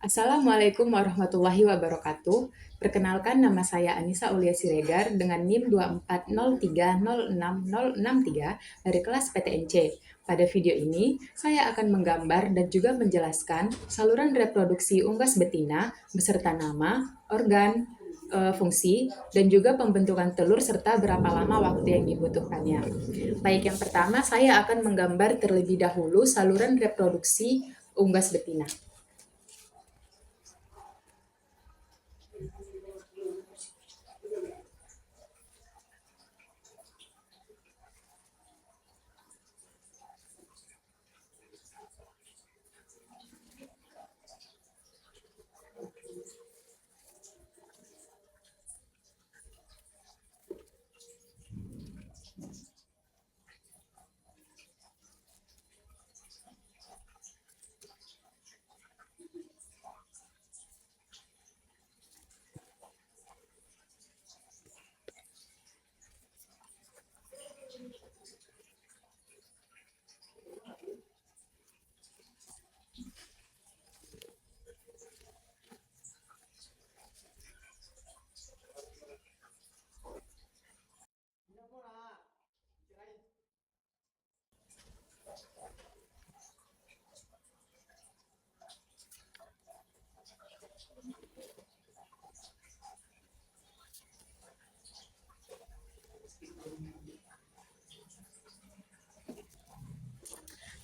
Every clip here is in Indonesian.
Assalamualaikum warahmatullahi wabarakatuh. Perkenalkan nama saya Anissa Aulia Siregar dengan NIM 240306063 dari kelas PTNC. Pada video ini, saya akan menggambar dan juga menjelaskan saluran reproduksi unggas betina beserta nama, organ, fungsi, dan juga pembentukan telur serta berapa lama waktu yang dibutuhkannya. Baik, yang pertama saya akan menggambar terlebih dahulu saluran reproduksi unggas betina.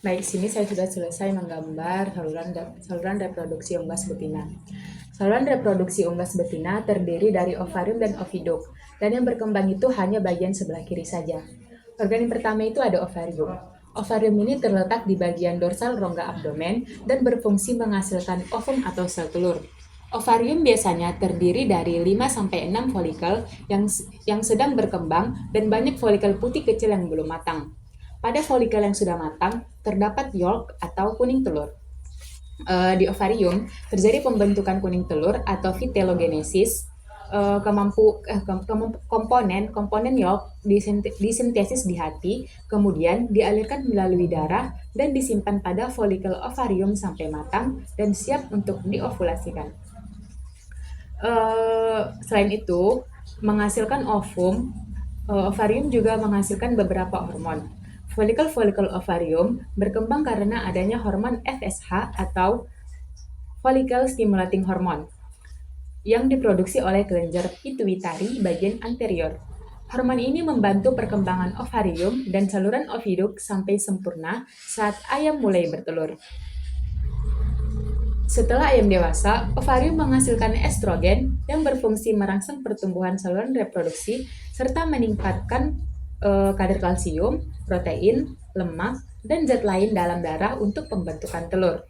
Baik, sini saya sudah selesai menggambar saluran reproduksi unggas betina. Saluran reproduksi unggas betina terdiri dari ovarium dan oviduk, dan yang berkembang itu hanya bagian sebelah kiri saja. Organ yang pertama itu ada ovarium. Ovarium ini terletak di bagian dorsal rongga abdomen dan berfungsi menghasilkan ovum atau sel telur. Ovarium biasanya terdiri dari 5-6 folikel yang sedang berkembang dan banyak folikel putih kecil yang belum matang. Pada folikel yang sudah matang, terdapat yolk atau kuning telur. Di ovarium terjadi pembentukan kuning telur atau vitellogenesis. Komponen yolk disintesis di hati, kemudian dialirkan melalui darah dan disimpan pada folikel ovarium sampai matang dan siap untuk diovulasikan. Selain itu, menghasilkan ovum, ovarium juga menghasilkan beberapa hormon. Folikel-folikel ovarium berkembang karena adanya hormon FSH atau follicle stimulating hormone yang diproduksi oleh kelenjar pituitari bagian anterior. Hormon ini membantu perkembangan ovarium dan saluran oviduk sampai sempurna saat ayam mulai bertelur. Setelah ayam dewasa, ovarium menghasilkan estrogen yang berfungsi merangsang pertumbuhan saluran reproduksi serta meningkatkan kadar kalsium, protein, lemak, dan zat lain dalam darah untuk pembentukan telur.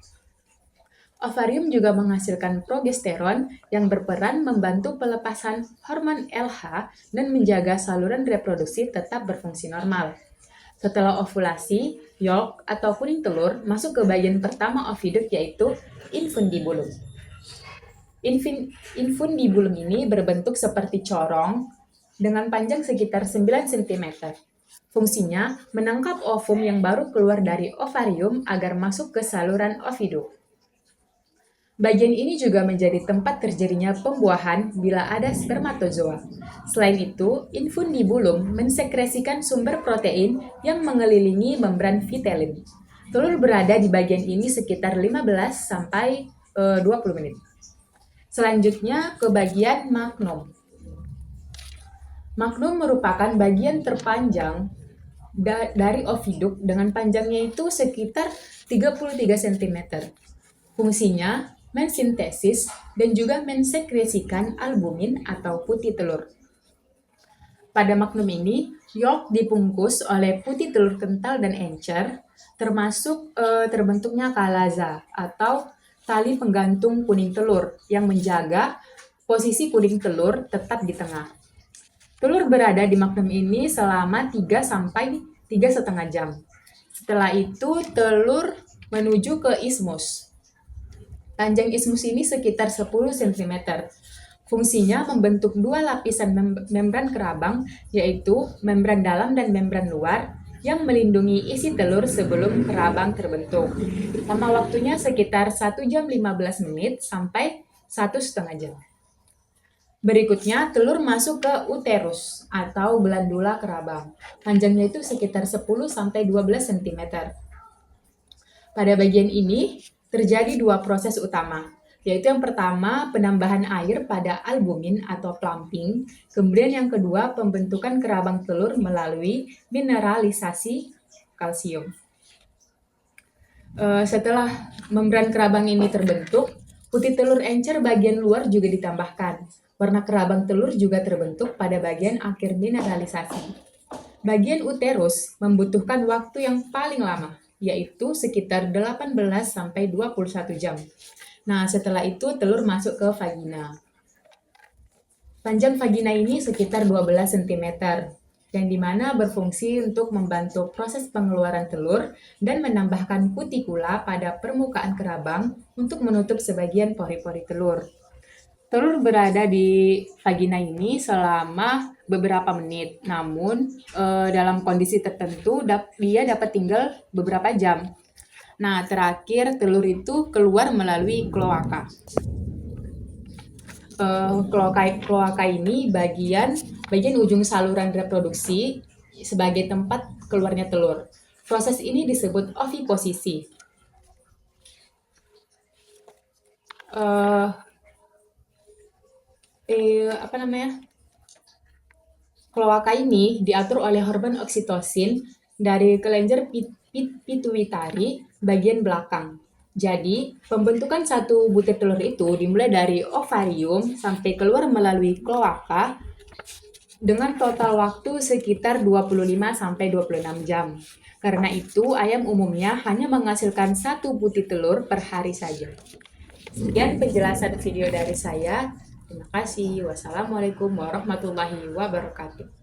Ovarium juga menghasilkan progesteron yang berperan membantu pelepasan hormon LH dan menjaga saluran reproduksi tetap berfungsi normal. Setelah ovulasi, yolk atau kuning telur masuk ke bagian pertama oviduk yaitu infundibulum. Infundibulum ini berbentuk seperti corong dengan panjang sekitar 9 cm. Fungsinya menangkap ovum yang baru keluar dari ovarium agar masuk ke saluran oviduk. Bagian ini juga menjadi tempat terjadinya pembuahan bila ada spermatozoa. Selain itu, infundibulum mensekresikan sumber protein yang mengelilingi membran vitellin. Telur berada di bagian ini sekitar 15-20 menit. Selanjutnya ke bagian magnum. Magnum merupakan bagian terpanjang dari oviduk dengan panjangnya itu sekitar 33 cm. Fungsinya mensintesis dan juga mensekresikan albumin atau putih telur. Pada magnum ini, yolk dibungkus oleh putih telur kental dan encer, termasuk terbentuknya kalaza atau tali penggantung kuning telur yang menjaga posisi kuning telur tetap di tengah. Telur berada di magnum ini selama 3-3,5 jam. Setelah itu, telur menuju ke ismus. Panjang ismus ini sekitar 10 cm. Fungsinya membentuk dua lapisan membran kerabang, yaitu membran dalam dan membran luar, yang melindungi isi telur sebelum kerabang terbentuk. Lama waktunya sekitar 1 jam 15 menit sampai 1,5 jam. Berikutnya, telur masuk ke uterus atau glandula kerabang. Panjangnya itu sekitar 10-12 cm. Pada bagian ini, terjadi dua proses utama, yaitu yang pertama penambahan air pada albumin atau plumping, kemudian yang kedua pembentukan kerabang telur melalui mineralisasi kalsium. Setelah membran kerabang ini terbentuk, putih telur encer bagian luar juga ditambahkan. Warna kerabang telur juga terbentuk pada bagian akhir mineralisasi. Bagian uterus membutuhkan waktu yang paling lama, yaitu sekitar 18-21 jam. Nah, setelah itu telur masuk ke vagina. Panjang vagina ini sekitar 12 cm, yang dimana berfungsi untuk membantu proses pengeluaran telur dan menambahkan kutikula pada permukaan kerabang untuk menutup sebagian pori-pori telur. Telur berada di vagina ini selama beberapa menit, namun dalam kondisi tertentu dia dapat tinggal beberapa jam. Nah, terakhir telur itu keluar melalui kloaka. Kloaka ini bagian ujung saluran reproduksi sebagai tempat keluarnya telur. Proses ini disebut oviposisi. Kloaka ini diatur oleh hormon oksitosin dari kelenjar pituitari bagian belakang. Jadi, pembentukan satu butir telur itu dimulai dari ovarium sampai keluar melalui kloaka dengan total waktu sekitar 25-26 jam. Karena itu, ayam umumnya hanya menghasilkan satu butir telur per hari saja. Sekian penjelasan video dari saya. Terima kasih. Wassalamualaikum warahmatullahi wabarakatuh.